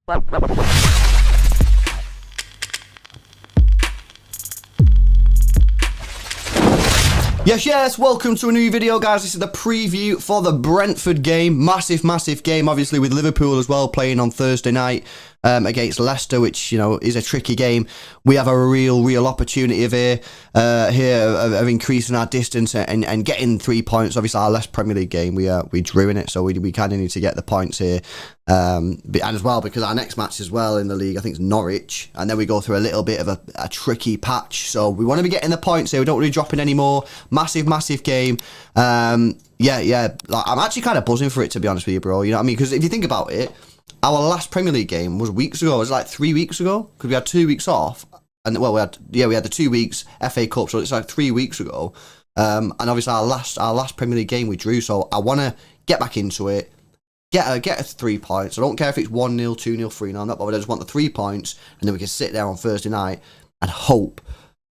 Yes, welcome to a new video, guys. This is the preview for the Brentford game. Massive game, obviously, with Liverpool as well, playing on Thursday night against Leicester, which, you know, is a tricky game. We have a real opportunity of of increasing our distance and getting 3 points. Obviously, our last Premier League game, we drew in it, so we kind of need to get the points here. And as well, because our next match as well in the league, I think it's Norwich, and then we go through a little bit of a tricky patch. So we want to be getting the points here. We don't really dropping any more. Massive game. Yeah. Like, I'm actually kind of buzzing for it, to be honest with you, bro. You know what I mean? Because if you think about it, our last Premier League game was weeks ago. It was like 3 weeks ago, because we had 2 weeks off, and well, we had the 2 weeks FA Cup, so it's like 3 weeks ago. And obviously our last Premier League game we drew. So I want to get back into it. Get 3 points. I don't care if it's 1-0, 2-0, 3-0. I'm not bothered. I just want the 3 points, and then we can sit there on Thursday night and hope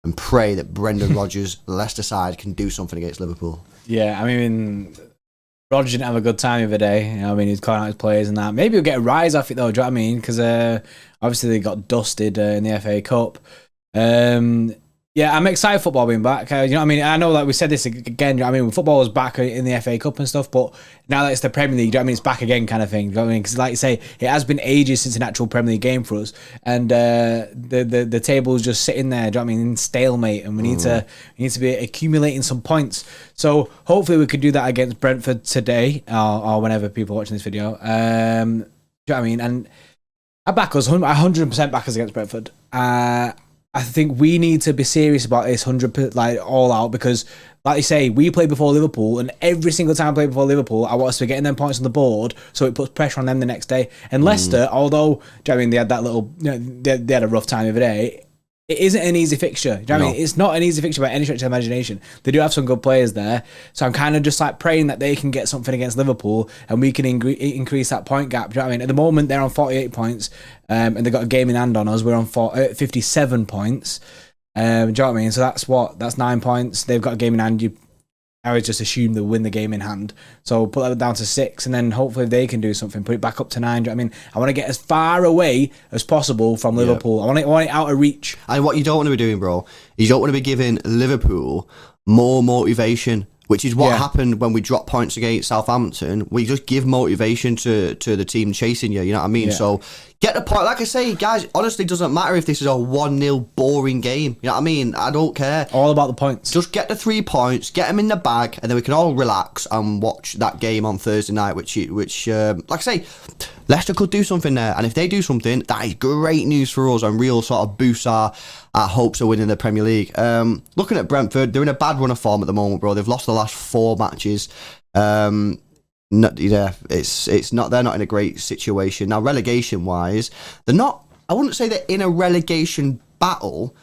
and pray that Brendan Rodgers, the Leicester side, can do something against Liverpool. Yeah, I mean, Rodgers didn't have a good time the other day. You know, I mean, he's calling out his players and that. Maybe he'll get a rise off it though. Do you know what I mean? Because obviously they got dusted in the FA Cup. Yeah, I'm excited football being back. You know what I mean? I know, like we said this again. You know what I mean, football was back in the FA Cup and stuff, but now that it's the Premier League, you know what I mean, it's back again, kind of thing. You know what I mean? Because, like you say, it has been ages since an actual Premier League game for us, and the table's just sitting there. Do you know what I mean? In stalemate, and we need to be accumulating some points. So hopefully we could do that against Brentford today, or whenever people are watching this video. Do you know what I mean? And I back us. 100% back us against Brentford. I think we need to be serious about this 100%, like all out, because, like you say, we play before Liverpool, and every single time I play before Liverpool, I want us to be getting them points on the board, so it puts pressure on them the next day. And Leicester, although, do you know what I mean, they had that little, you know, they had a rough time every day. It isn't an easy fixture. Do you know what I mean? It's not an easy fixture by any stretch of the imagination. They do have some good players there. So I'm kind of just like praying that they can get something against Liverpool and we can increase that point gap. Do you know what I mean? At the moment, they're on 48 points and they've got a game in hand on us. We're on 57 points. Do you know what I mean? So that's 9 points. They've got a game in hand. I would just assume they'll win the game in hand. So put that down to 6, and then hopefully they can do something, put it back up to 9. Do you know what I mean? I want to get as far away as possible from Liverpool. I want it out of reach. And what you don't want to be doing, bro, is you don't want to be giving Liverpool more motivation, which is what happened when we dropped points against Southampton. We just give motivation to the team chasing you, you know what I mean? So get the point. Like I say, guys, honestly, it doesn't matter if this is a 1-0 boring game. You know what I mean? I don't care. All about the points. Just get the 3 points, get them in the bag, and then we can all relax and watch that game on Thursday night, which like I say, Leicester could do something there. And if they do something, that is great news for us and real sort of boosts our hopes of winning the Premier League. Looking at Brentford, they're in a bad run of form at the moment, bro. They've lost the last 4 matches. It's not. They're not in a great situation now. Relegation wise, they're not. I wouldn't say they're in a relegation battle,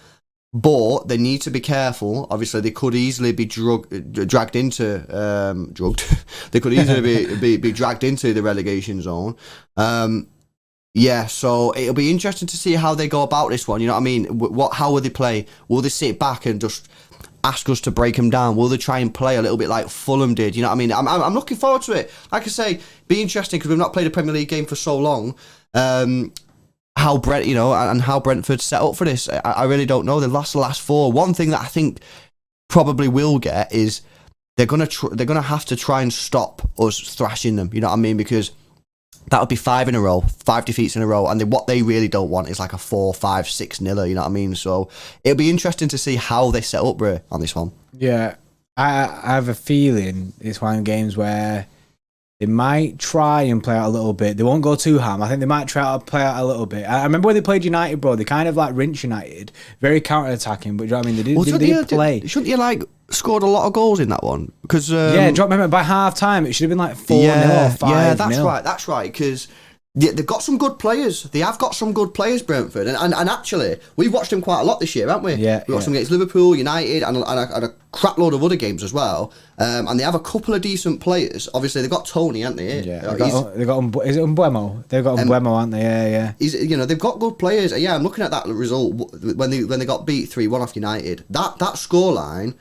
but they need to be careful. Obviously, they could easily be dragged into They could easily be dragged into the relegation zone. So it'll be interesting to see how they go about this one. You know what I mean? How will they play? Will they sit back and just ask us to break them down? Will they try and play a little bit like Fulham did? You know what I mean? I'm looking forward to it. Like I say, be interesting because we've not played a Premier League game for so long. How Brentford set up for this, I really don't know. They've lost the last 4. One thing that I think probably will get is they're gonna have to try and stop us thrashing them. You know what I mean? Because that would be 5 in a row, 5 defeats in a row, and what they really don't want is like a 4, 5, 6-0. You know what I mean? So it'll be interesting to see how they set up, bro, on this one. Yeah, I have a feeling it's one of the games where they might try and play out a little bit. They won't go too ham. I think they might try to play out a little bit. I remember when they played United, bro. They kind of like rinsed United, very counter-attacking. But you know what I mean? They did play. Shouldn't you like scored a lot of goals in that one? Because do you remember by half time it should have been like 4-0 or 5-0. Yeah, that's right. Because they've got some good players. They have got some good players, Brentford, and actually we've watched them quite a lot this year, haven't we? Yeah, we watched them against Liverpool, United, and a crap load of other games as well. And they have a couple of decent players. Obviously, they've got Tony, haven't they? Yeah, they've got is it Umbuemo? They've got Umbuemo, haven't they? Yeah. They've got good players. Yeah, I'm looking at that result when they got beat 3-1 off United. That scoreline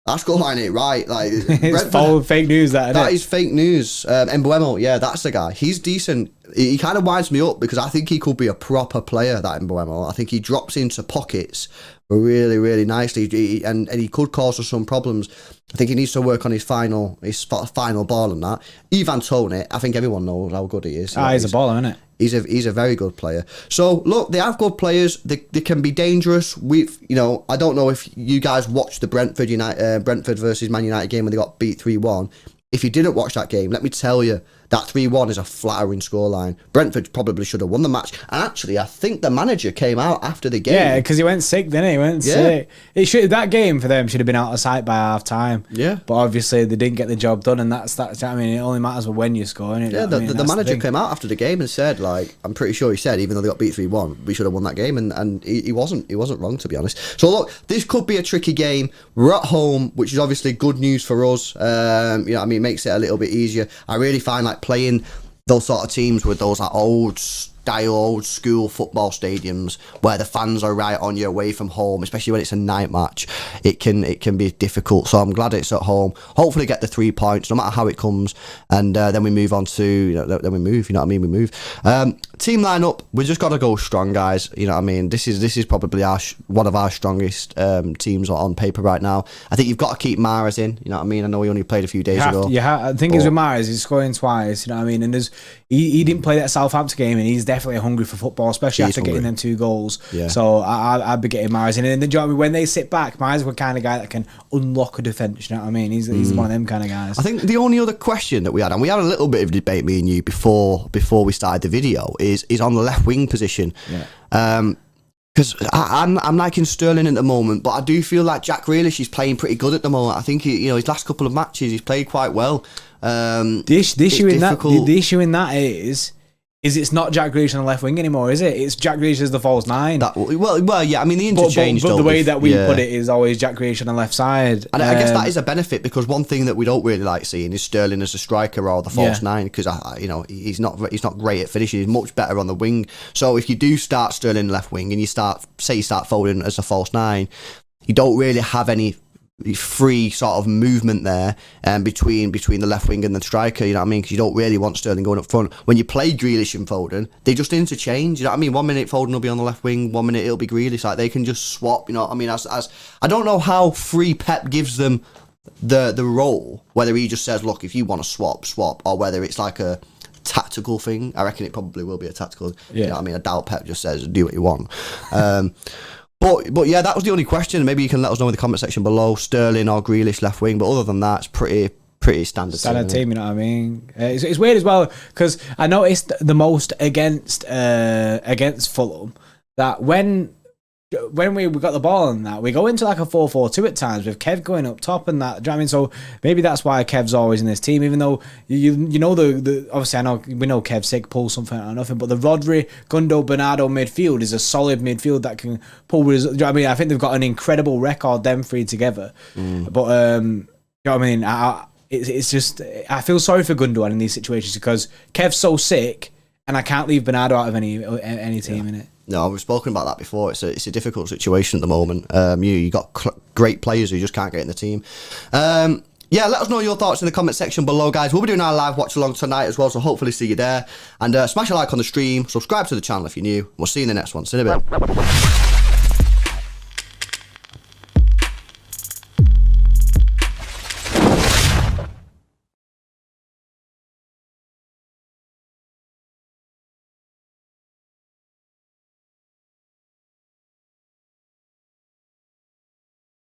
That scoreline ain't right. Like, it's fake news. That is fake news. Mbuemo, yeah, that's the guy. He's decent. He kind of winds me up because I think he could be a proper player, that Mbuemo. I think he drops into pockets really, really nicely, and he could cause us some problems. I think he needs to work on his final ball and that. Ivan Toney, I think everyone knows how good he is. He's a baller, isn't it? He's a very good player. So look, they have good players. They can be dangerous. I don't know if you guys watched the Brentford versus Man United game when they got beat 3-1. If you didn't watch that game, let me tell you, that 3-1 is a flattering scoreline. Brentford probably should have won the match. And actually, I think the manager came out after the game. Yeah, because he went sick, didn't he? He went sick. That game for them should have been out of sight by half time. Yeah. But obviously, they didn't get the job done, and that's I mean, it only matters when you score. Yeah, the manager came out after the game and said, like, I'm pretty sure he said, even though they got beat 3-1, we should have won that game. And he wasn't wrong, to be honest. So look, this could be a tricky game. We're at home, which is obviously good news for us. It makes it a little bit easier. I really find like playing those sort of teams with those like old school football stadiums where the fans are right on you away from home, especially when it's a night match, it can be difficult. So I'm glad it's at home. Hopefully get the 3 points no matter how it comes, and then we move on to we move team lineup. We just got to go strong, guys. This is probably one of our strongest teams on paper right now. I think you've got to keep Mahrez in. I know he only played a few days ago. I think he's with Mahrez. He's scoring twice. And he didn't play that Southampton game, and he's definitely hungry for football, especially after getting them 2 goals. Yeah. So I'd be getting Mahrez in. And then when they sit back, Mahrez is the kind of guy that can unlock a defence. You know what I mean? He's one of them kind of guys. I think the only other question that we had, and we had a little bit of a debate, me and you, before we started the video, is on the left wing position. Yeah. Because I'm liking Sterling at the moment, but I do feel like Jack Grealish is playing pretty good at the moment. I think his last couple of matches he's played quite well. The issue in that is it's not Jack Grealish on the left wing anymore, is it? It's Jack Grealish as the false 9. Well, yeah. I mean, the interchange. But the way that we put it is always Jack Grealish on the left side. And I guess that is a benefit, because one thing that we don't really like seeing is Sterling as a striker or the false 9, because he's not great at finishing. He's much better on the wing. So if you do start Sterling left wing and you start Foden as a false 9, you don't really have any free sort of movement there between the left wing and the striker, because you don't really want Sterling going up front. When you play Grealish and Foden, they just interchange, 1 minute Foden will be on the left wing, 1 minute it'll be Grealish. Like, they can just swap, as I don't know how free Pep gives them the role, whether he just says, look, if you want to swap, or whether it's like a tactical thing. I reckon it probably will be a tactical. I doubt Pep just says do what you want. But yeah, that was the only question. Maybe you can let us know in the comment section below, Sterling or Grealish left wing. But other than that, it's pretty standard team, you know what I mean? It's weird as well, because I noticed the most against Fulham that when we got the ball and that, we go into like a 4-4-2 at times with Kev going up top and that. Do you know what I mean? So maybe that's why Kev's always in this team, even though you know the obviously we know Kev's sick, pull something out of nothing, but the Rodri, Gundo, Bernardo midfield is a solid midfield that can pull results. Do you know what I mean? I think they've got an incredible record, them 3 together. But you know what I mean? It's just, I feel sorry for Gundogan in these situations, because Kev's so sick and I can't leave Bernardo out of any team in it. No, we've spoken about that before. It's a difficult situation at the moment. You got great players who just can't get in the team. Let us know your thoughts in the comment section below, guys. We'll be doing our live watch along tonight as well, so hopefully see you there. And smash a like on the stream, subscribe to the channel if you're new. We'll see you in the next one. See you in a bit.